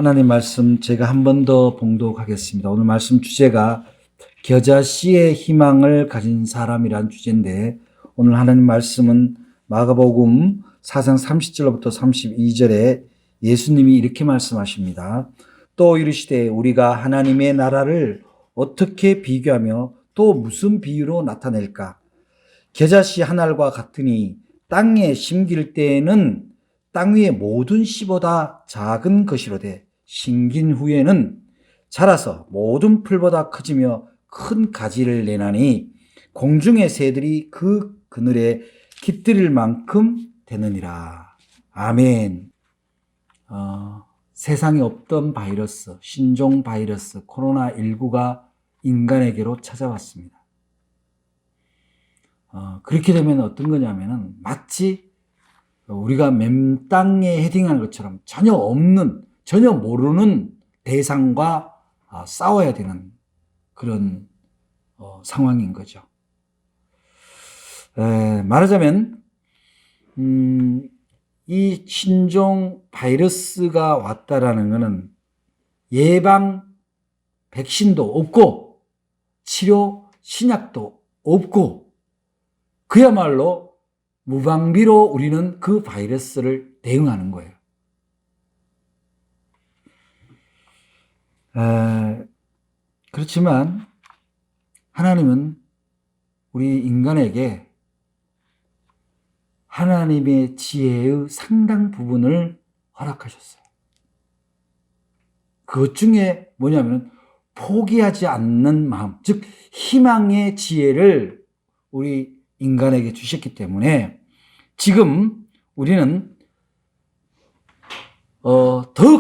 하나님 말씀 제가 한 번 더 봉독하겠습니다. 오늘 말씀 주제가 겨자씨의 희망을 가진 사람이란 주제인데, 오늘 하나님 말씀은 마가복음 4장 30절부터 32절에 예수님이 이렇게 말씀하십니다. 또 이르시되 우리가 하나님의 나라를 어떻게 비교하며 또 무슨 비유로 나타낼까? 겨자씨 한 알과 같으니 땅에 심길 때에는 땅 위의 모든 씨보다 작은 것이로되 심긴 후에는 자라서 모든 풀보다 커지며 큰 가지를 내나니 공중의 새들이 그 그늘에 깃들일 만큼 되느니라. 아멘. 세상에 없던 바이러스, 신종 바이러스 코로나19가 인간에게로 찾아왔습니다. 그렇게 되면 어떤 거냐면은 마치 우리가 맨땅에 헤딩하는 것처럼 전혀 없는, 전혀 모르는 대상과 싸워야 되는 그런 상황인 거죠. 말하자면 이 신종 바이러스가 왔다라는 것은 예방 백신도 없고 치료 신약도 없고 그야말로 무방비로 우리는 그 바이러스를 대응하는 거예요. 그렇지만 하나님은 우리 인간에게 하나님의 지혜의 상당 부분을 허락하셨어요. 그것 중에 뭐냐면 포기하지 않는 마음, 즉 희망의 지혜를 우리 인간에게 주셨기 때문에 지금 우리는 더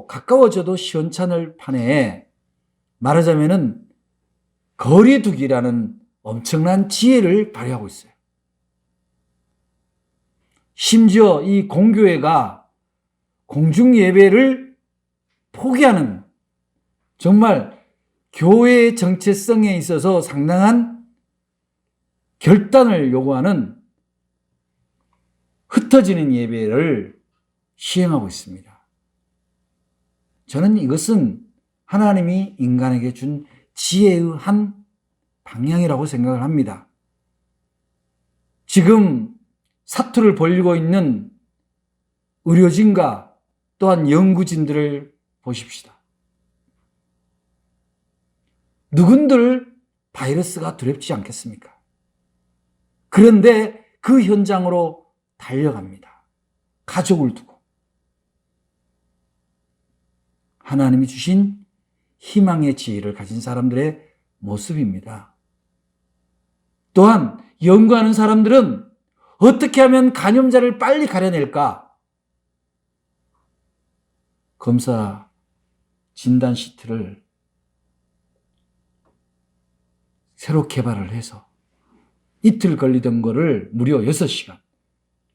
가까워져도 시원찮을 판에 말하자면은 거리두기라는 엄청난 지혜를 발휘하고 있어요. 심지어 이 공교회가 공중 예배를 포기하는, 정말 교회의 정체성에 있어서 상당한 결단을 요구하는 흩어지는 예배를 시행하고 있습니다. 저는 이것은 하나님이 인간에게 준 지혜의 한 방향이라고 생각을 합니다. 지금 사투를 벌이고 있는 의료진과 또한 연구진들을 보십시다. 누군들 바이러스가 두렵지 않겠습니까? 그런데 그 현장으로 달려갑니다. 가족을 두고. 하나님이 주신 희망의 지혜를 가진 사람들의 모습입니다. 또한 연구하는 사람들은 어떻게 하면 감염자를 빨리 가려낼까? 검사 진단 시트를 새로 개발을 해서 이틀 걸리던 거를 무려 6시간.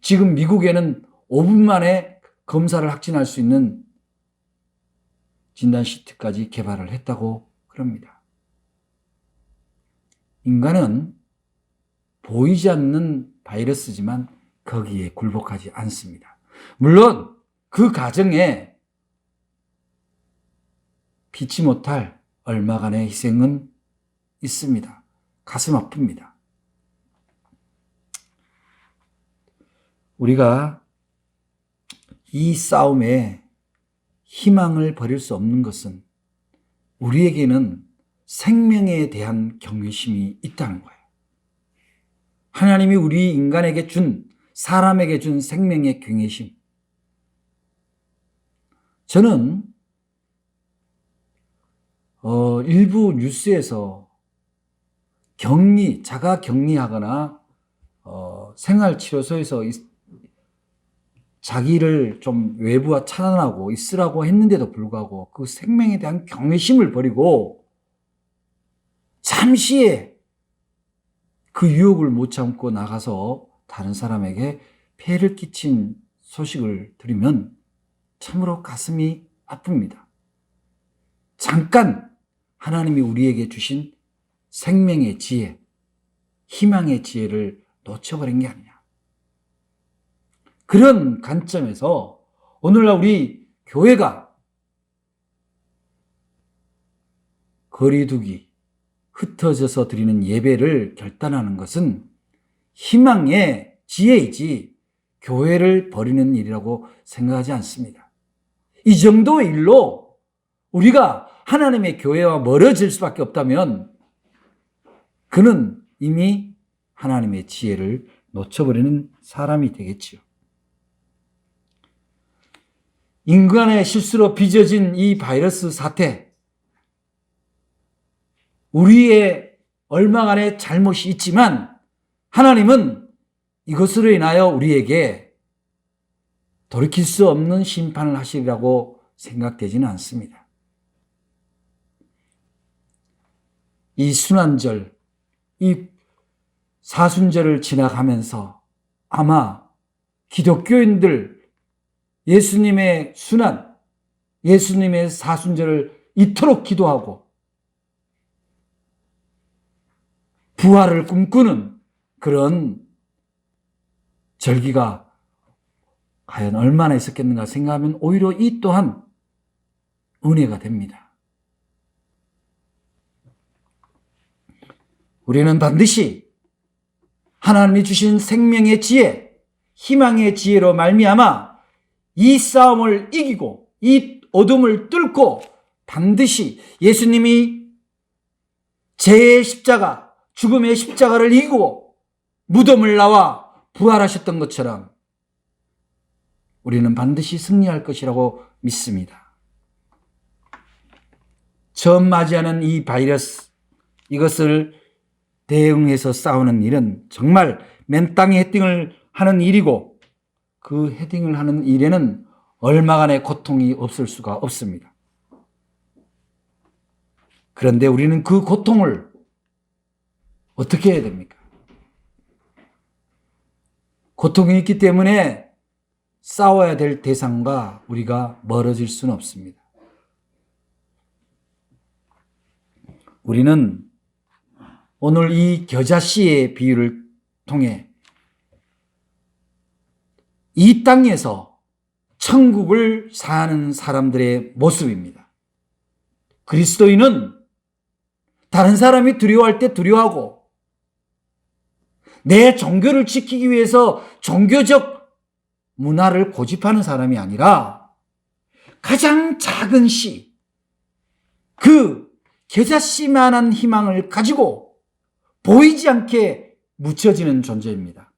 지금 미국에는 5분 만에 검사를 확진할 수 있는 진단 시트까지 개발을 했다고 그럽니다. 인간은 보이지 않는 바이러스지만 거기에 굴복하지 않습니다. 물론 그 과정에 피치 못할 얼마간의 희생은 있습니다. 가슴 아픕니다. 우리가 이 싸움에 희망을 버릴 수 없는 것은 우리에게는 생명에 대한 경외심이 있다는 거예요. 하나님이 우리 인간에게 준, 사람에게 준 생명의 경외심. 저는 일부 뉴스에서 자가 격리하거나 생활치료소에서 자기를 좀 외부와 차단하고 있으라고 했는데도 불구하고 그 생명에 대한 경외심을 버리고 잠시에 그 유혹을 못 참고 나가서 다른 사람에게 폐해를 끼친 소식을 들으면 참으로 가슴이 아픕니다. 잠깐 하나님이 우리에게 주신 생명의 지혜, 희망의 지혜를 놓쳐버린 게 아니냐. 그런 관점에서 오늘날 우리 교회가 거리두기, 흩어져서 드리는 예배를 결단하는 것은 희망의 지혜이지 교회를 버리는 일이라고 생각하지 않습니다. 이 정도의 일로 우리가 하나님의 교회와 멀어질 수밖에 없다면 그는 이미 하나님의 지혜를 놓쳐버리는 사람이 되겠지요. 인간의 실수로 빚어진 이 바이러스 사태, 우리의 얼마간의 잘못이 있지만 하나님은 이것으로 인하여 우리에게 돌이킬 수 없는 심판을 하시리라고 생각되지는 않습니다. 이 순환절, 이 사순절을 지나가면서 아마 기독교인들 예수님의 순환, 예수님의 사순절을 이토록 기도하고 부활을 꿈꾸는 그런 절기가 과연 얼마나 있었겠는가 생각하면 오히려 이 또한 은혜가 됩니다. 우리는 반드시 하나님이 주신 생명의 지혜, 희망의 지혜로 말미암아 이 싸움을 이기고 이 어둠을 뚫고 반드시 예수님이 죄의 십자가, 죽음의 십자가를 이기고 무덤을 나와 부활하셨던 것처럼 우리는 반드시 승리할 것이라고 믿습니다. 처음 맞이하는 이 바이러스, 이것을 대응해서 싸우는 일은 정말 맨땅에 헤딩을 하는 일이고 그 헤딩을 하는 일에는 얼마간의 고통이 없을 수가 없습니다. 그런데 우리는 그 고통을 어떻게 해야 됩니까? 고통이 있기 때문에 싸워야 될 대상과 우리가 멀어질 수는 없습니다. 우리는 오늘 이 겨자씨의 비유를 통해 이 땅에서 천국을 사는 사람들의 모습입니다. 그리스도인은 다른 사람이 두려워할 때 두려워하고 내 종교를 지키기 위해서 종교적 문화를 고집하는 사람이 아니라 가장 작은 씨, 그 겨자씨만한 희망을 가지고 보이지 않게 묻혀지는 존재입니다.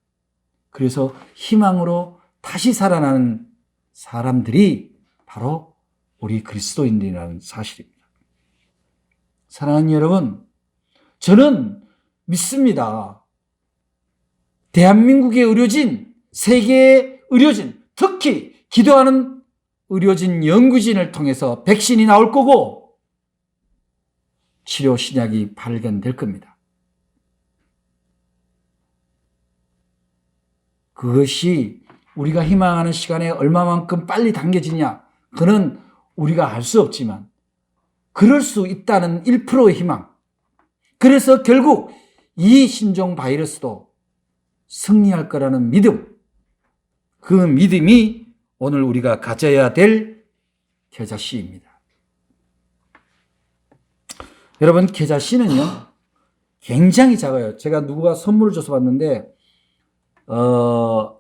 그래서 희망으로 다시 살아나는 사람들이 바로 우리 그리스도인들이라는 사실입니다. 사랑하는 여러분, 저는 믿습니다. 대한민국의 의료진, 세계의 의료진, 특히 기도하는 의료진, 연구진을 통해서 백신이 나올 거고 치료 신약이 발견될 겁니다. 그것이 우리가 희망하는 시간에 얼마만큼 빨리 당겨지냐, 그는 우리가 알 수 없지만 그럴 수 있다는 1%의 희망. 그래서 결국 이 신종 바이러스도 승리할 거라는 믿음, 그 믿음이 오늘 우리가 가져야 될 겨자씨입니다. 여러분, 겨자씨는요 굉장히 작아요. 제가 누가 선물을 줘서 봤는데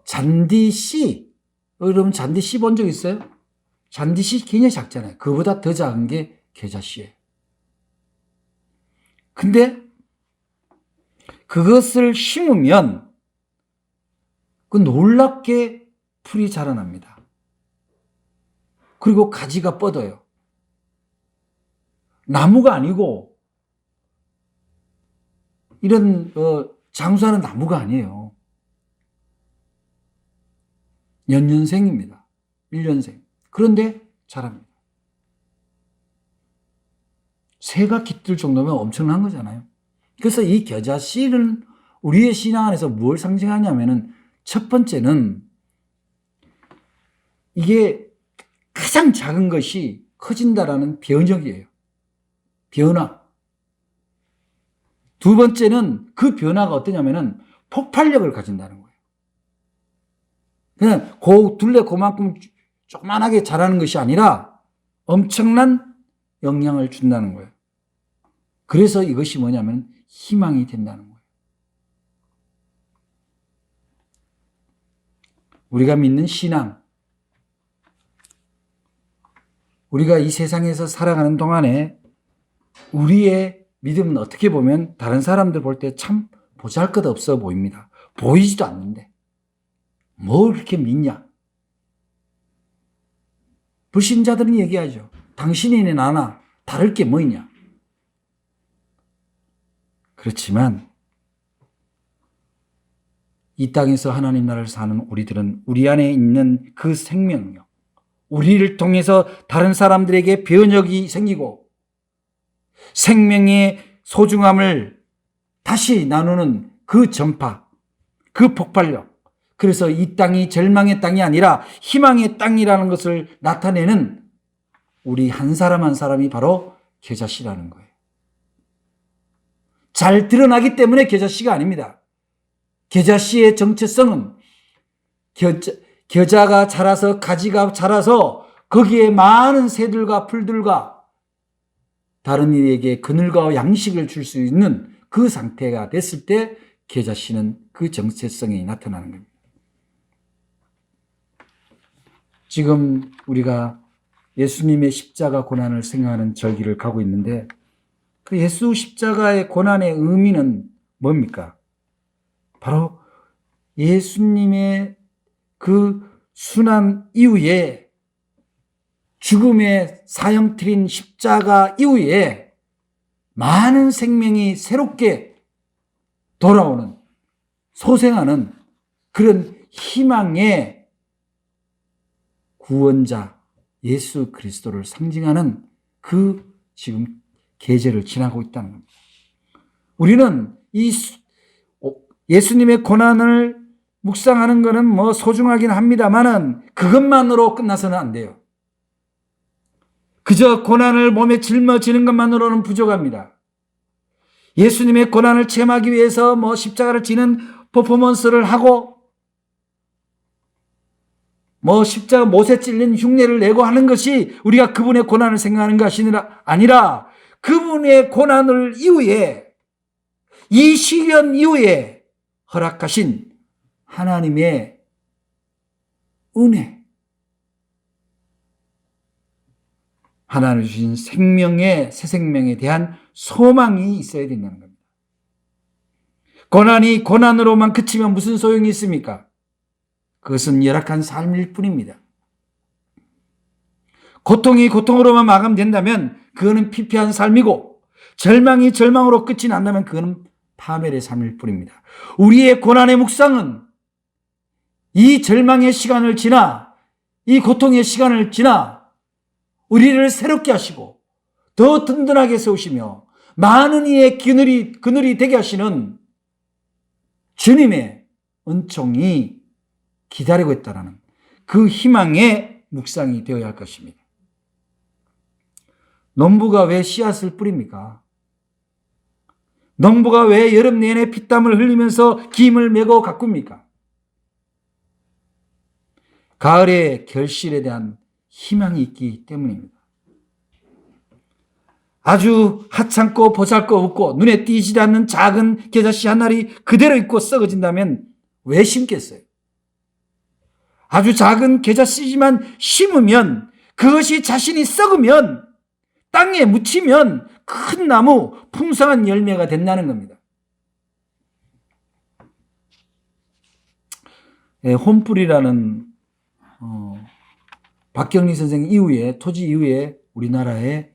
잔디씨, 여러분 잔디씨 본 적 있어요? 잔디씨 굉장히 작잖아요. 그보다 더 작은 게 겨자씨예요. 근데 그것을 심으면 그 놀랍게 풀이 자라납니다. 그리고 가지가 뻗어요. 나무가 아니고 이런 장수하는 나무가 아니에요. 연년생입니다. 1년생. 그런데 자랍니다. 새가 깃들 정도면 엄청난 거잖아요. 그래서 이 겨자씨는 우리의 신앙 안에서 뭘 상징하냐면은 첫 번째는 이게 가장 작은 것이 커진다라는 변혁이에요. 변화. 두 번째는 그 변화가 어떠냐면은 폭발력을 가진다는 거예요. 그냥 둘레 그만큼 조그만하게 자라는 것이 아니라 엄청난 영향을 준다는 거예요. 그래서 이것이 뭐냐면 희망이 된다는 거예요. 우리가 믿는 신앙, 우리가 이 세상에서 살아가는 동안에 우리의 믿음은 어떻게 보면 다른 사람들 볼 때 참 보잘것없어 보입니다. 보이지도 않는데 뭘 그렇게 믿냐? 불신자들은 얘기하죠. 당신이나 나나 다를 게 뭐 있냐? 그렇지만 이 땅에서 하나님 나라를 사는 우리들은 우리 안에 있는 그 생명력, 우리를 통해서 다른 사람들에게 변혁이 생기고 생명의 소중함을 다시 나누는 그 전파, 그 폭발력, 그래서 이 땅이 절망의 땅이 아니라 희망의 땅이라는 것을 나타내는 우리 한 사람 한 사람이 바로 겨자씨라는 거예요. 잘 드러나기 때문에 겨자씨가 아닙니다. 겨자씨의 정체성은 겨자가 자라서 가지가 자라서 거기에 많은 새들과 풀들과 다른 이에게 그늘과 양식을 줄 수 있는 그 상태가 됐을 때 겨자씨는 그 정체성이 나타나는 겁니다. 지금 우리가 예수님의 십자가 고난을 생각하는 절기를 가고 있는데 그 예수 십자가의 고난의 의미는 뭡니까? 바로 예수님의 그 순환 이후에 죽음의 사형틀인 십자가 이후에 많은 생명이 새롭게 돌아오는 소생하는 그런 희망의 구원자 예수 그리스도를 상징하는 그 지금 계절을 지나고 있다는 겁니다. 우리는 이 예수님의 고난을 묵상하는 것은 뭐 소중하긴 합니다만은 그것만으로 끝나서는 안 돼요. 그저 고난을 몸에 짊어지는 것만으로는 부족합니다. 예수님의 고난을 체험하기 위해서 뭐 십자가를 지는 퍼포먼스를 하고 뭐 십자가 못에 찔린 흉내를 내고 하는 것이 우리가 그분의 고난을 생각하는 것이 아니라 그분의 고난을 이후에 이 시련 이후에 허락하신 하나님의 은혜, 하나님 주신 생명의 새 생명에 대한 소망이 있어야 된다는 겁니다. 고난이 고난으로만 그치면 무슨 소용이 있습니까? 그것은 열악한 삶일 뿐입니다. 고통이 고통으로만 마감된다면 그거는 피폐한 삶이고 절망이 절망으로 끝이 난다면 그거는 파멸의 삶일 뿐입니다. 우리의 고난의 묵상은 이 절망의 시간을 지나 이 고통의 시간을 지나 우리를 새롭게 하시고 더 든든하게 세우시며 많은 이의 그늘이 되게 하시는 주님의 은총이 기다리고 있다는 그 희망의 묵상이 되어야 할 것입니다. 농부가 왜 씨앗을 뿌립니까? 농부가 왜 여름 내내 피땀을 흘리면서 김을 메고 가꿉니까? 가을의 결실에 대한 희망이 있기 때문입니다. 아주 하찮고 보잘것없고 눈에 띄지 않는 작은 겨자씨 한 알이 그대로 있고 썩어진다면 왜 심겠어요? 아주 작은 겨자씨지만 심으면 그것이 자신이 썩으면 땅에 묻히면 큰 나무, 풍성한 열매가 된다는 겁니다. 홈불이라는 박경리 선생 이후에 토지 이후에 우리나라의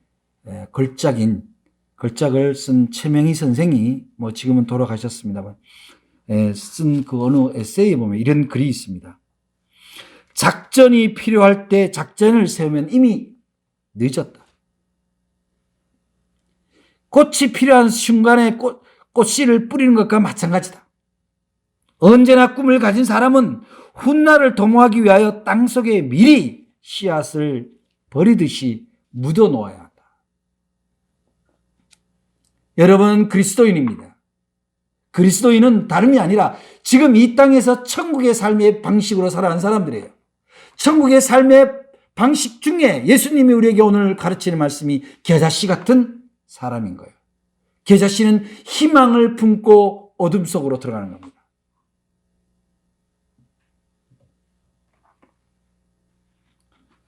걸작을 쓴 최명희 선생이 뭐 지금은 돌아가셨습니다만 쓴 그 어느 에세이에 보면 이런 글이 있습니다. 작전이 필요할 때 작전을 세우면 이미 늦었다. 꽃이 필요한 순간에 꽃씨를 뿌리는 것과 마찬가지다. 언제나 꿈을 가진 사람은 훗날을 도모하기 위하여 땅속에 미리 씨앗을 버리듯이 묻어 놓아야 한다. 여러분, 그리스도인입니다. 그리스도인은 다름이 아니라 지금 이 땅에서 천국의 삶의 방식으로 살아가는 사람들이에요. 천국의 삶의 방식 중에 예수님이 우리에게 오늘 가르치는 말씀이 겨자씨 같은 사람인 거예요. 계자씨는 희망을 품고 어둠 속으로 들어가는 겁니다.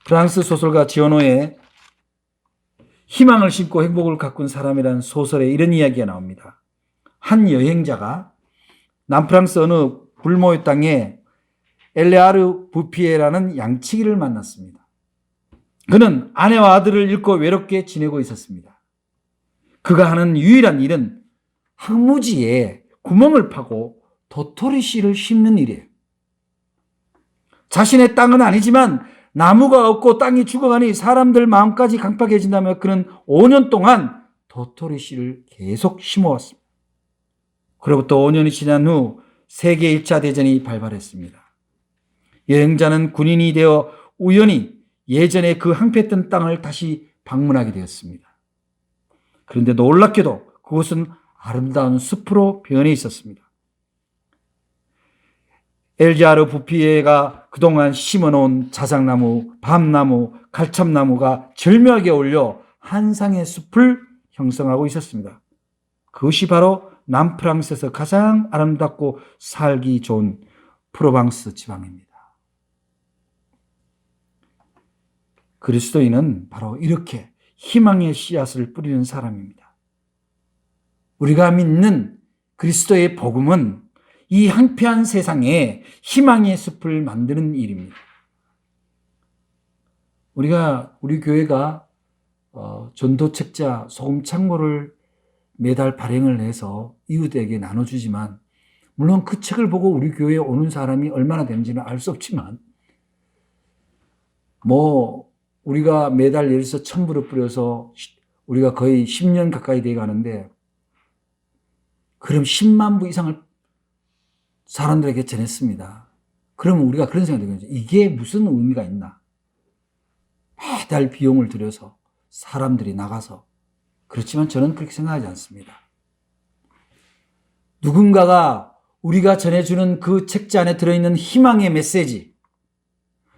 프랑스 소설가 지오노의 희망을 심고 행복을 가꾼 사람이라는 소설에 이런 이야기가 나옵니다. 한 여행자가 남프랑스 어느 불모의 땅에 엘레아르 부피에라는 양치기를 만났습니다. 그는 아내와 아들을 잃고 외롭게 지내고 있었습니다. 그가 하는 유일한 일은 황무지에 구멍을 파고 도토리씨를 심는 일이에요. 자신의 땅은 아니지만 나무가 없고 땅이 죽어가니 사람들 마음까지 강팍해진다며 그는 5년 동안 도토리씨를 계속 심어왔습니다. 그로부터 5년이 지난 후 세계 1차 대전이 발발했습니다. 여행자는 군인이 되어 우연히 예전에 그 황폐했던 땅을 다시 방문하게 되었습니다. 그런데 놀랍게도 그곳은 아름다운 숲으로 변해 있었습니다. 엘자르 부피에가 그동안 심어놓은 자작나무, 밤나무, 갈참나무가 절묘하게 어울려 한상의 숲을 형성하고 있었습니다. 그것이 바로 남프랑스에서 가장 아름답고 살기 좋은 프로방스 지방입니다. 그리스도인은 바로 이렇게 희망의 씨앗을 뿌리는 사람입니다. 우리가 믿는 그리스도의 복음은 이 황폐한 세상에 희망의 숲을 만드는 일입니다. 우리 교회가 전도책자 소금 창고를 매달 발행을 해서 이웃에게 나눠주지만, 물론 그 책을 보고 우리 교회에 오는 사람이 얼마나 되는지는 알 수 없지만, 우리가 매달 예를 들어서 1,000부를 뿌려서 우리가 거의 10년 가까이 돼 가는데, 그럼 10만 부 이상을 사람들에게 전했습니다. 그러면 우리가 그런 생각이 들거든요. 이게 무슨 의미가 있나? 매달 비용을 들여서 사람들이 나가서. 그렇지만 저는 그렇게 생각하지 않습니다. 누군가가 우리가 전해주는 그 책자 안에 들어있는 희망의 메시지,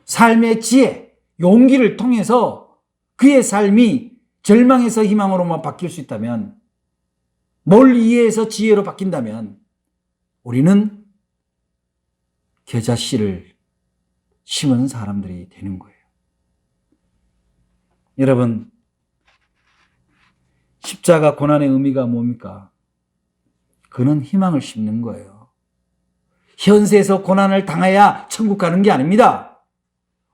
삶의 지혜, 용기를 통해서 그의 삶이 절망에서 희망으로만 바뀔 수 있다면, 뭘 이해해서 지혜로 바뀐다면 우리는 겨자씨를 심은 사람들이 되는 거예요. 여러분, 십자가 고난의 의미가 뭡니까? 그는 희망을 심는 거예요. 현세에서 고난을 당해야 천국 가는 게 아닙니다.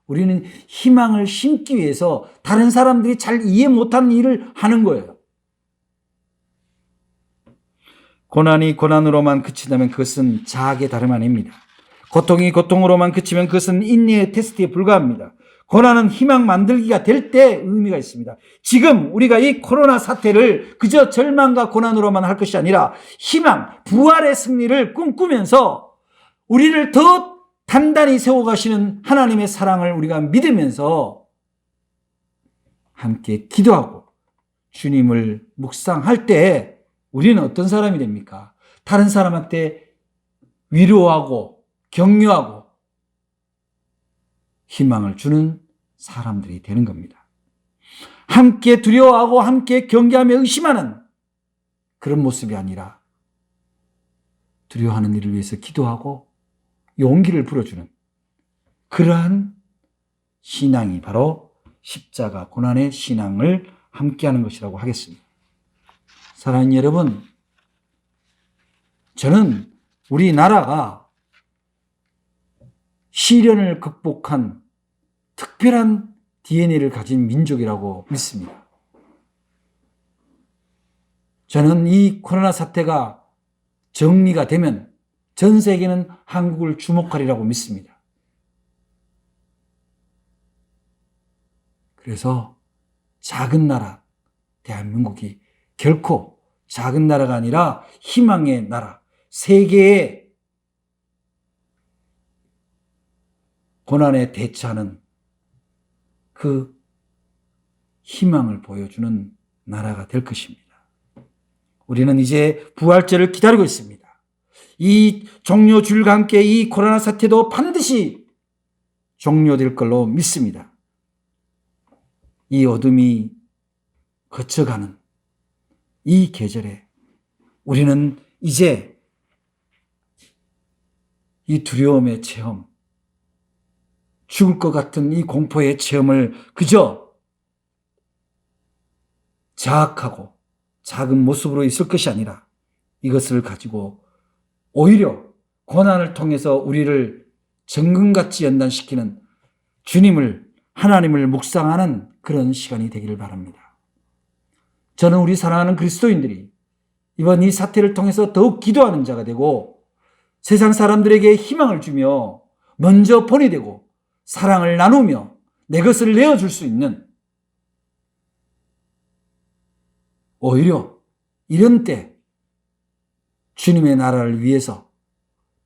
우리는 희망을 심기 위해서 다른 사람들이 잘 이해 못하는 일을 하는 거예요. 고난이 고난으로만 그친다면 그것은 자학의 다름 아닙니다. 고통이 고통으로만 그치면 그것은 인내의 테스트에 불과합니다. 고난은 희망 만들기가 될 때 의미가 있습니다. 지금 우리가 이 코로나 사태를 그저 절망과 고난으로만 할 것이 아니라 희망, 부활의 승리를 꿈꾸면서 우리를 더 단단히 세워가시는 하나님의 사랑을 우리가 믿으면서 함께 기도하고 주님을 묵상할 때 우리는 어떤 사람이 됩니까? 다른 사람한테 위로하고 격려하고 희망을 주는 사람들이 되는 겁니다. 함께 두려워하고 함께 경계하며 의심하는 그런 모습이 아니라 두려워하는 일을 위해서 기도하고 용기를 불어주는 그러한 신앙이 바로 십자가 고난의 신앙을 함께하는 것이라고 하겠습니다. 사랑하는 여러분, 저는 우리나라가 시련을 극복한 특별한 DNA를 가진 민족이라고 믿습니다. 저는 이 코로나 사태가 정리가 되면 전 세계는 한국을 주목하리라고 믿습니다. 그래서 작은 나라 대한민국이 결코 작은 나라가 아니라 희망의 나라, 세계의 고난에 대처하는 그 희망을 보여주는 나라가 될 것입니다. 우리는 이제 부활절을 기다리고 있습니다. 이 종료주일과 함께 이 코로나 사태도 반드시 종료될 걸로 믿습니다. 이 어둠이 거쳐가는 이 계절에 우리는 이제 이 두려움의 체험, 죽을 것 같은 이 공포의 체험을 그저 자학하고 작은 모습으로 있을 것이 아니라 이것을 가지고 오히려 고난을 통해서 우리를 정금같이 연단시키는 하나님을 묵상하는 그런 시간이 되기를 바랍니다. 저는 우리 사랑하는 그리스도인들이 이번 이 사태를 통해서 더욱 기도하는 자가 되고 세상 사람들에게 희망을 주며 먼저 본이 되고 사랑을 나누며 내 것을 내어줄 수 있는, 오히려 이런 때 주님의 나라를 위해서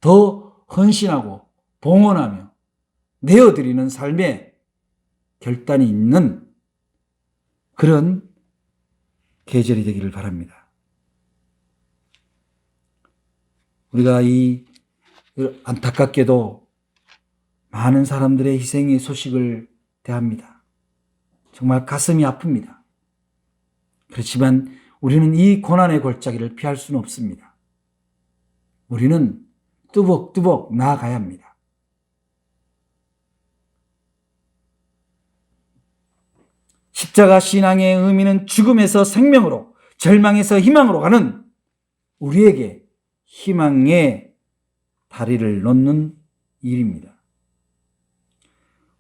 더 헌신하고 봉헌하며 내어드리는 삶의 결단이 있는 그런 계절이 되기를 바랍니다. 우리가 이 안타깝게도 많은 사람들의 희생의 소식을 대합니다. 정말 가슴이 아픕니다. 그렇지만 우리는 이 고난의 골짜기를 피할 수는 없습니다. 우리는 뚜벅뚜벅 나아가야 합니다. 십자가 신앙의 의미는 죽음에서 생명으로, 절망에서 희망으로 가는 우리에게 희망의 다리를 놓는 일입니다.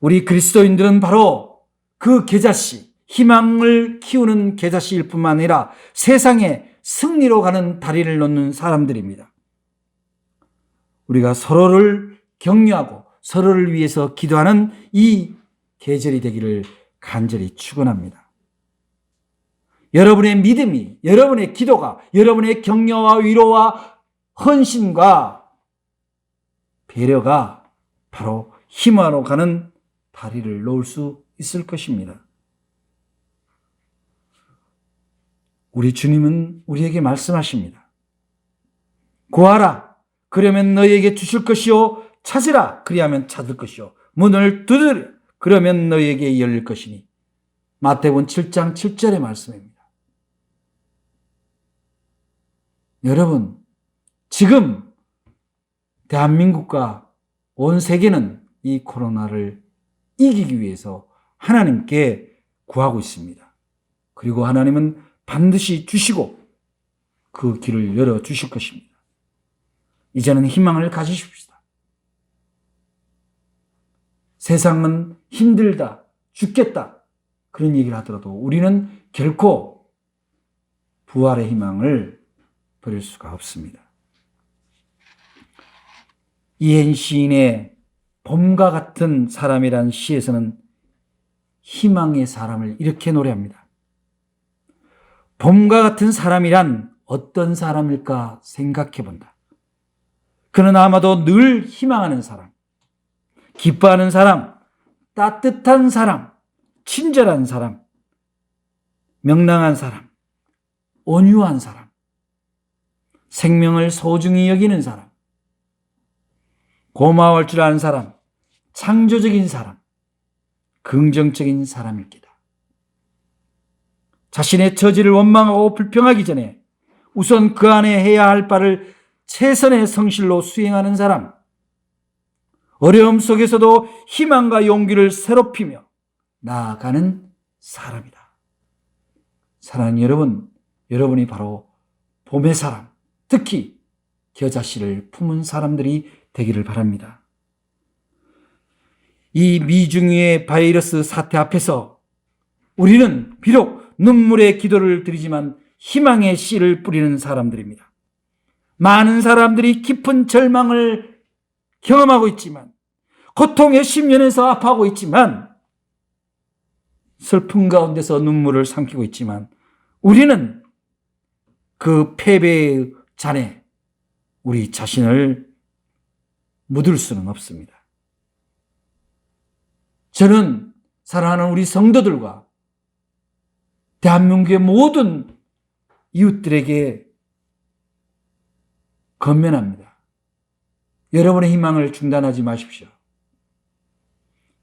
우리 그리스도인들은 바로 그 계자씨, 희망을 키우는 계자씨일 뿐만 아니라 세상의 승리로 가는 다리를 놓는 사람들입니다. 우리가 서로를 격려하고 서로를 위해서 기도하는 이 계절이 되기를 간절히 축원합니다. 여러분의 믿음이, 여러분의 기도가, 여러분의 격려와 위로와 헌신과 배려가 바로 희망으로 가는 다리를 놓을 수 있을 것입니다. 우리 주님은 우리에게 말씀하십니다. 구하라, 그러면 너희에게 주실 것이요, 찾으라, 그리하면 찾을 것이요, 문을 두드려, 그러면 너희에게 열릴 것이니. 마태복음 7장 7절의 말씀입니다. 여러분, 지금 대한민국과 온 세계는 이 코로나를 이기기 위해서 하나님께 구하고 있습니다. 그리고 하나님은 반드시 주시고 그 길을 열어주실 것입니다. 이제는 희망을 가지십시다. 세상은 힘들다, 죽겠다, 그런 얘기를 하더라도 우리는 결코 부활의 희망을 버릴 수가 없습니다. 이행 시인의 봄과 같은 사람이라는 시에서는 희망의 사람을 이렇게 노래합니다. 봄과 같은 사람이란 어떤 사람일까 생각해 본다. 그는 아마도 늘 희망하는 사람, 기뻐하는 사람, 따뜻한 사람, 친절한 사람, 명랑한 사람, 온유한 사람, 생명을 소중히 여기는 사람, 고마워할 줄 아는 사람, 창조적인 사람, 긍정적인 사람입니다. 자신의 처지를 원망하고 불평하기 전에 우선 그 안에 해야 할 바를 최선의 성실로 수행하는 사람, 어려움 속에서도 희망과 용기를 새롭히며 나아가는 사람이다. 사랑하는 여러분, 여러분이 바로 봄의 사람, 특히 겨자씨를 품은 사람들이 되기를 바랍니다. 이 미중의 바이러스 사태 앞에서 우리는 비록 눈물의 기도를 드리지만 희망의 씨를 뿌리는 사람들입니다. 많은 사람들이 깊은 절망을 경험하고 있지만, 고통의 심연에서 아파하고 있지만, 슬픔 가운데서 눈물을 삼키고 있지만, 우리는 그 패배의 잔에 우리 자신을 묻을 수는 없습니다. 저는 사랑하는 우리 성도들과 대한민국의 모든 이웃들에게 건면합니다. 여러분의 희망을 중단하지 마십시오.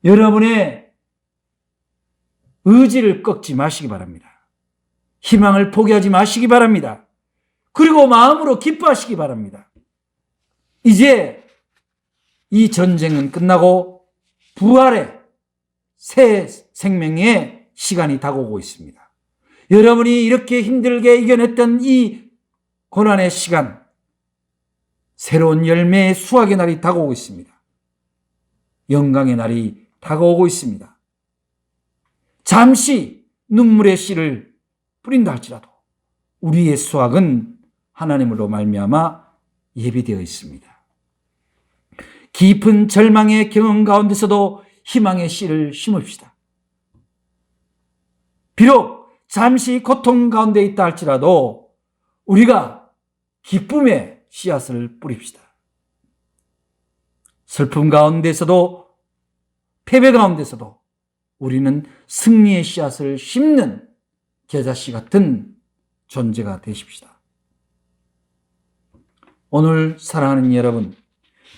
여러분의 의지를 꺾지 마시기 바랍니다. 희망을 포기하지 마시기 바랍니다. 그리고 마음으로 기뻐하시기 바랍니다. 이제 이 전쟁은 끝나고 부활의 새 생명의 시간이 다가오고 있습니다. 여러분이 이렇게 힘들게 이겨냈던 이 고난의 시간, 새로운 열매의 수확의 날이 다가오고 있습니다. 영광의 날이 다가오고 있습니다. 잠시 눈물의 씨를 뿌린다 할지라도 우리의 수확은 하나님으로 말미암아 예비되어 있습니다. 깊은 절망의 경험 가운데서도 희망의 씨를 심읍시다. 비록 잠시 고통 가운데 있다 할지라도 우리가 기쁨의 씨앗을 뿌립시다. 슬픔 가운데서도 패배 가운데서도 우리는 승리의 씨앗을 심는 겨자씨 같은 존재가 되십시다. 오늘 사랑하는 여러분,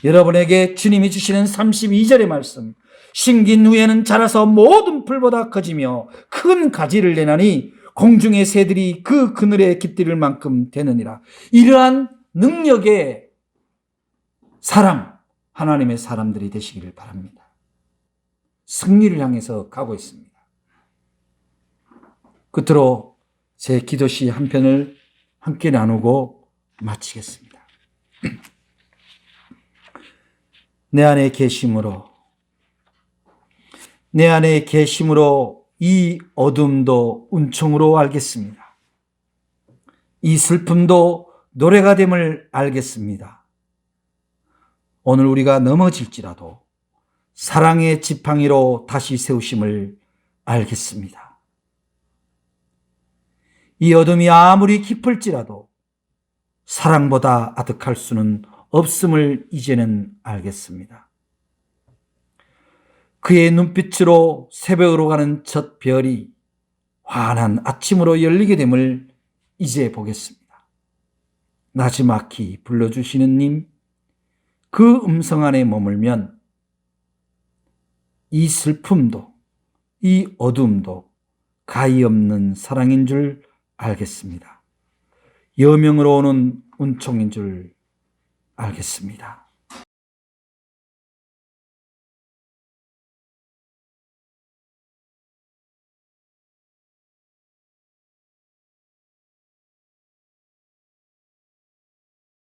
여러분에게 주님이 주시는 32절의 말씀, 심긴 후에는 자라서 모든 풀보다 커지며 큰 가지를 내나니 공중의 새들이 그 그늘에 깃들일 만큼 되느니라. 이러한 능력의 사람, 하나님의 사람들이 되시기를 바랍니다. 승리를 향해서 가고 있습니다. 끝으로 제 기도시 한 편을 함께 나누고 마치겠습니다. 내 안에 계심으로 이 어둠도 은총으로 알겠습니다. 이 슬픔도 노래가 됨을 알겠습니다. 오늘 우리가 넘어질지라도 사랑의 지팡이로 다시 세우심을 알겠습니다. 이 어둠이 아무리 깊을지라도 사랑보다 아득할 수는 없음을 이제는 알겠습니다. 그의 눈빛으로 새벽으로 가는 첫 별이 환한 아침으로 열리게 됨을 이제 보겠습니다. 나지막히 불러주시는 님, 그 음성 안에 머물면 이 슬픔도 이 어둠도 가히 없는 사랑인 줄 알겠습니다. 여명으로 오는 은총인 줄 알겠습니다.